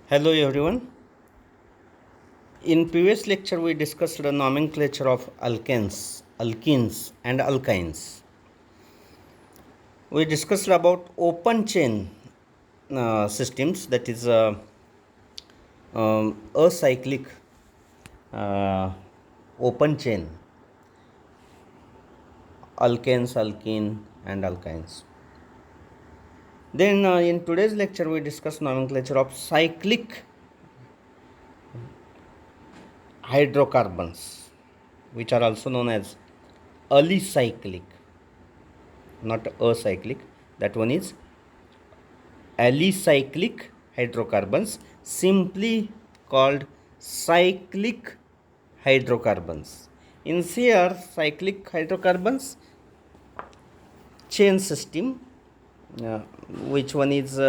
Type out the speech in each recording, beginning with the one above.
Hello everyone. In previous lecture we discussed the nomenclature of alkenes and alkynes. We discussed about open chain systems, that is acyclic uh, open chain alkanes, alkene and alkynes. Then in today's lecture we discuss nomenclature of cyclic hydrocarbons, which are also known as alicyclic, not acyclic. That one is alicyclic hydrocarbons, simply called cyclic hydrocarbons. In here, cyclic hydrocarbons chain system, uh, which one is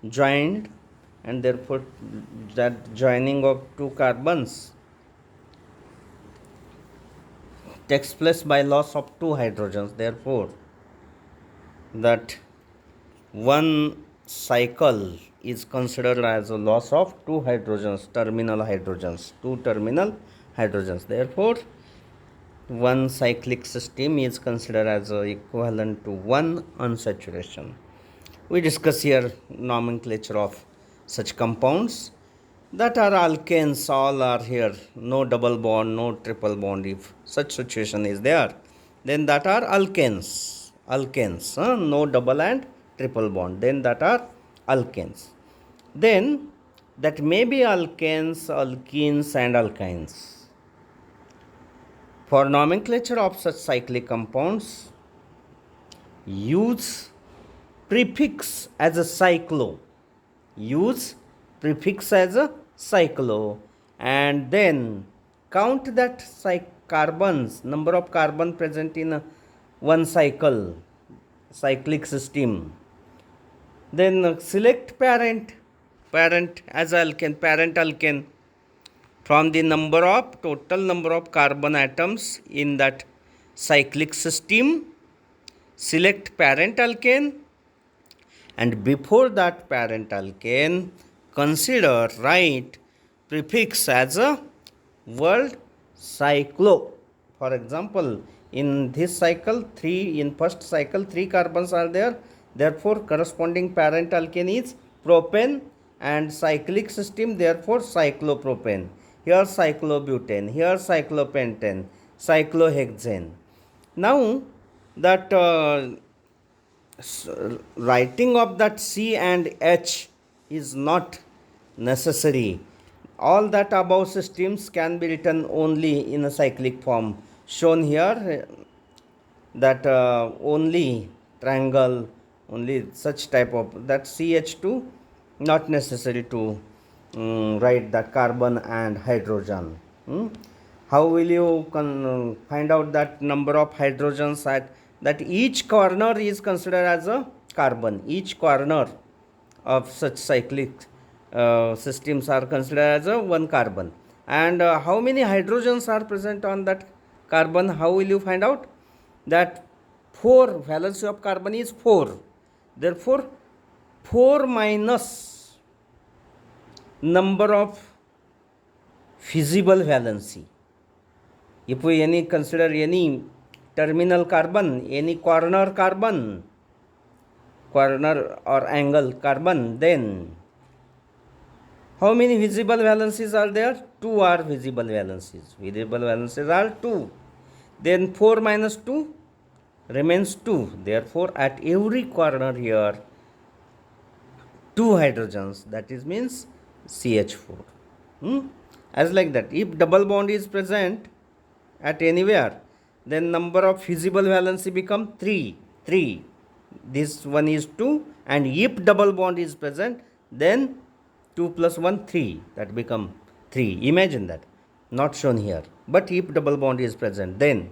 joined, and therefore that joining of two carbons takes place by loss of two hydrogens. Therefore, that one cycle is considered as a loss of two hydrogens, two terminal hydrogens. Therefore, one cyclic system is considered as equivalent to one unsaturation. We discuss here nomenclature of such compounds that are alkanes. All are here, no double bond, no triple bond. If such situation is there, then that are alkanes, no double and triple bond, then that are alkanes. Then that may be alkanes, alkenes and alkynes. For nomenclature of such cyclic compounds, use prefix as a cyclo. Use prefix as a cyclo, and then count that carbons, number of carbon present in one cyclic system. Then select parent as alkane, parent alkane, from the total number of carbon atoms in that cyclic system. Select parent alkane, and before that parent alkane, consider write prefix as a word cyclo. For example, in this cycle, in first cycle, 3 carbons are there. Therefore, corresponding parent alkane is propane, and cyclic system, therefore, cyclopropane. Here cyclobutane, here cyclopentane, cyclohexane. Now, that writing of that C and H is not necessary. All that above systems can be written only in a cyclic form. Shown here, that only triangle, only such type of that CH2, not necessary to write that carbon and hydrogen. How will you find out that number of hydrogens at that each corner is considered as a carbon? Each corner of such cyclic systems are considered as a one carbon. And how many hydrogens are present on that carbon? How will you find out? That 4, valency of carbon is 4. Therefore, 4 minus number of feasible valency. If we consider any terminal carbon, any corner or angle carbon, then how many visible valencies are there? 2 are visible valencies. Visible valencies are 2. Then 4 minus 2 remains 2. Therefore, at every corner here, 2 hydrogens, that is means CH4. As like that, if double bond is present at anywhere, then number of feasible valency become 3. This one is 2, and if double bond is present, then 2 plus 1, 3. That become 3. Imagine that. Not shown here. But if double bond is present, then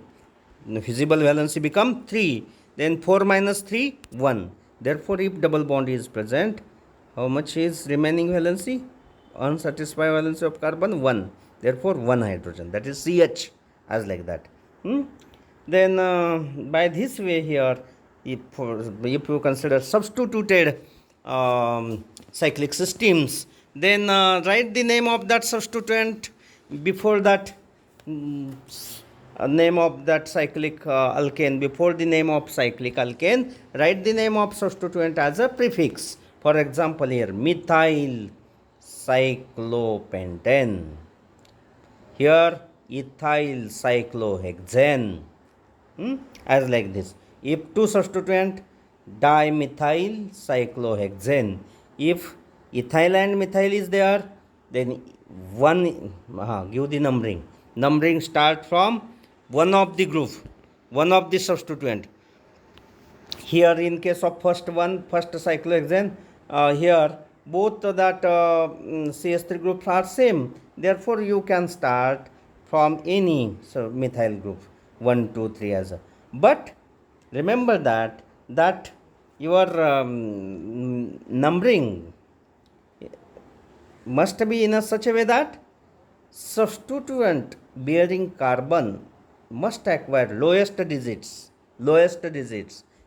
the feasible valency become 3. Then 4 minus 3, 1. Therefore, if double bond is present, how much is remaining valency? Unsatisfied valency of carbon, 1. Therefore, 1 hydrogen. That is CH, as like that. Then by this way here, if you consider substituted cyclic systems, Then write the name of that substituent before that name of that cyclic alkane. Before the name of cyclic alkane, write the name of substituent as a prefix. For example, here methyl cyclopentane. Here ethyl cyclohexane. As like this. If two substituent, dimethyl cyclohexane. If ethyl and methyl is there, then one give the numbering. Numbering start from one of the group, one of the substituent. Here in case of first cyclohexane, here both that CH3 groups are same. Therefore, you can start from any methyl group 1, 2, 3 as a. But remember that your numbering must be in such a way that substituent bearing carbon must acquire lowest digits.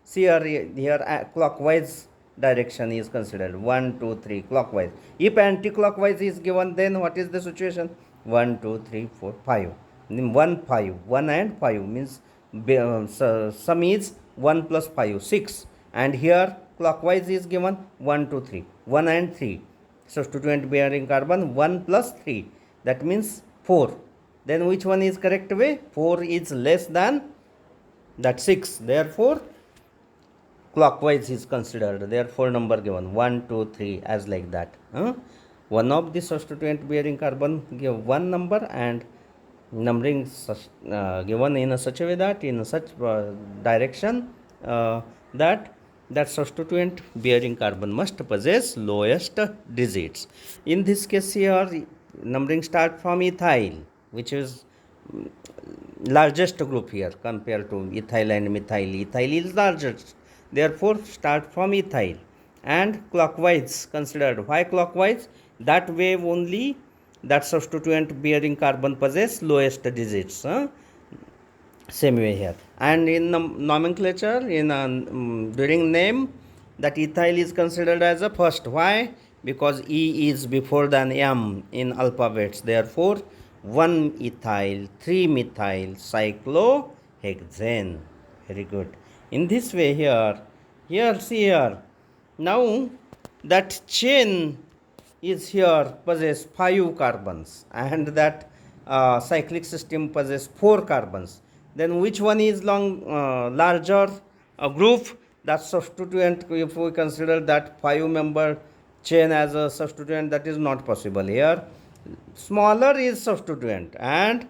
See here clockwise direction is considered 1, 2, 3 clockwise. If anti-clockwise is given, then what is the situation? 1, 2, 3, 4, 5. 1, 5. 1 and 5 means sum is 1 plus 5, 6. And here clockwise is given 1, 2, 3. 1 and 3. Substituent bearing carbon 1 plus 3. That means 4. Then which one is correct way? 4 is less than that 6. Therefore, clockwise is considered. Therefore, number given 1, 2, 3 as like that. One of the substituent bearing carbon give one number and numbering given in such a way that in such direction that substituent bearing carbon must possess lowest digits. In this case here, numbering start from ethyl, which is largest group here compared to ethyl and methyl. Ethyl is largest. Therefore, start from ethyl and clockwise considered. Why clockwise? That way only that substituent bearing carbon possess lowest digits. Same way here. And in nomenclature, in during name, that ethyl is considered as a first. Why? Because E is before than M in alphabets. Therefore, 1 ethyl, 3 methyl cyclohexane. Very good. In this way here see here. Now that chain is here possess 5 carbons and that cyclic system possess 4 carbons. Then which one is larger group? That substituent, if we consider that 5-member chain as a substituent, that is not possible here. Smaller is substituent and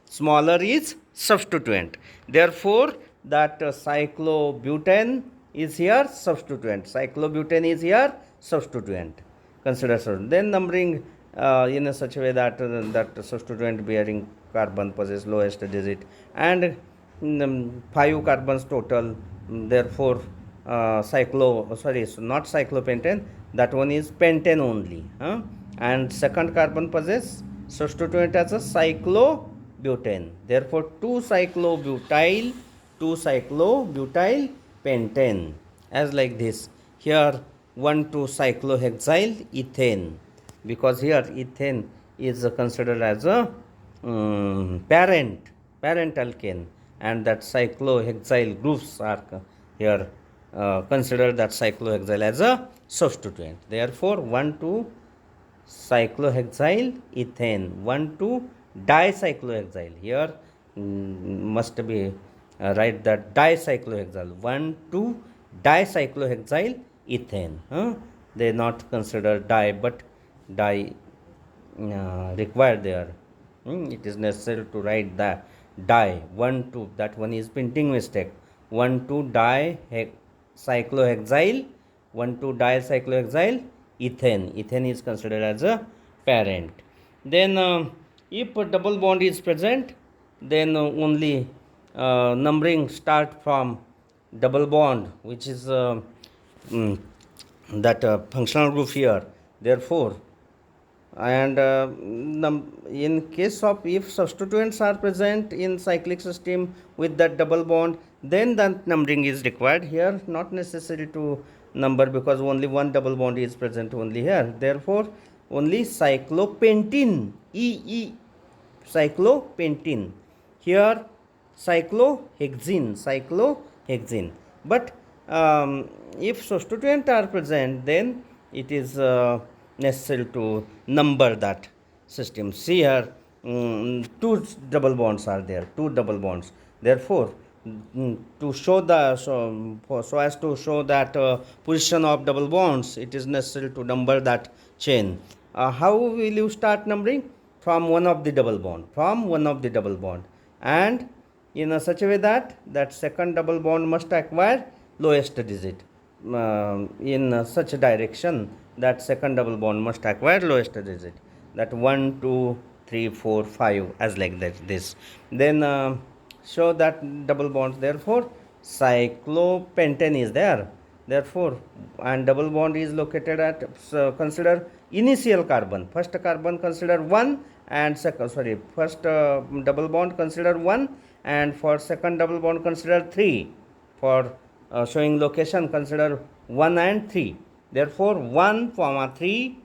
smaller is substituent. Therefore, that cyclobutane is here substituent. Cyclobutane is here substituent. Consider so. Then numbering in such a way that that substituent bearing carbon possess lowest digit and 5 carbons total. Therefore, not cyclopentane. That one is pentane only. And second carbon possess substituent as a cyclobutane. Therefore, 2 cyclobutyl pentane as like this. Here 1, 2 cyclohexyl ethane, because here ethane is considered as a parent alkane, and that cyclohexyl groups are here considered that cyclohexyl as a substituent. Therefore, 1, 2 cyclohexyl ethane, 1, 2 dicyclohexyl. Here must be write that dicyclohexyl, 1, 2 dicyclohexyl ethane. They not consider di, but di required there. It is necessary to write that di 1, 2. That one is printing mistake. 1, 2 dicyclohexyl, 1, 2 dicyclohexyl ethane. Ethane is considered as a parent. Then if a double bond is present, then only numbering start from double bond, which is that functional group here. Therefore, and in case of if substituents are present in cyclic system with that double bond, then that numbering is required. Here not necessary to number, because only one double bond is present only here. Therefore, only cyclopentene, E, cyclopentene. Here cyclohexene. But if substituent are present, then it is necessary to number that system. See here, two double bonds are there, two double bonds. Therefore, to show the so as to show that position of double bonds, it is necessary to number that chain. How will you start numbering? From one of the double bond, and in such a way that second double bond must acquire lowest digit. In such a direction that second double bond must acquire lowest digit, that 1 2 3 4 5, as like that this. Then show that double bonds. Therefore cyclopentane is there. Therefore, and double bond is located at, so consider initial carbon. First carbon consider 1, and first double bond consider 1, and for second double bond consider 3. For showing location consider 1 and 3. Therefore 1, 3,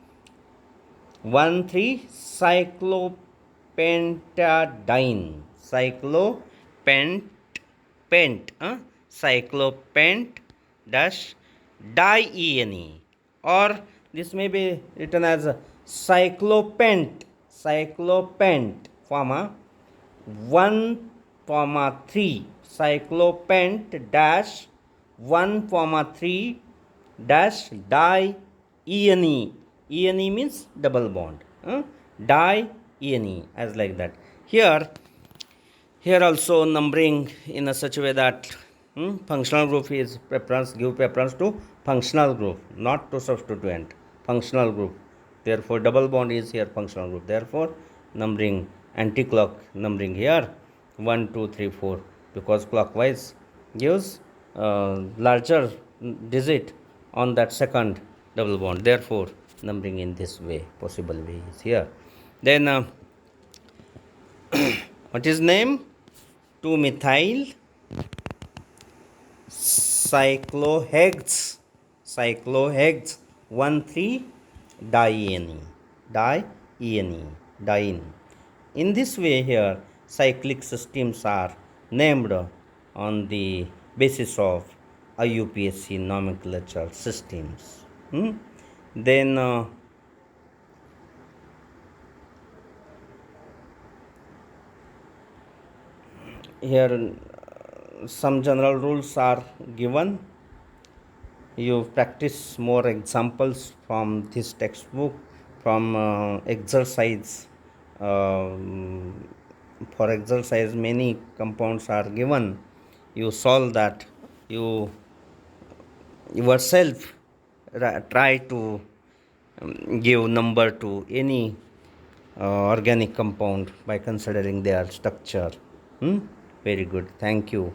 1 3 cyclopentadiene, cyclopent dash diene, or this may be written as cyclopent, comma 1 3 cyclopent dash 1 3 dash diene. Ene means double bond, diene, as like that. Here also numbering in a such a way that functional group is give preference to functional group, not to substituent. Functional group. Therefore double bond is here functional group. Therefore numbering, anti-clock numbering here 1 2 3 4, because clockwise gives larger digit on that second double bond. Therefore numbering in this way, possible way is here. Then what is name? 2-methyl cyclohex 1,3 diene. In this way, here cyclic systems are named on the basis of IUPAC nomenclature systems. Then here some general rules are given. You practice more examples from this textbook, from exercise. For exercise, many compounds are given. You solve that. You yourself try to give number to any organic compound by considering their structure. Very good. Thank you.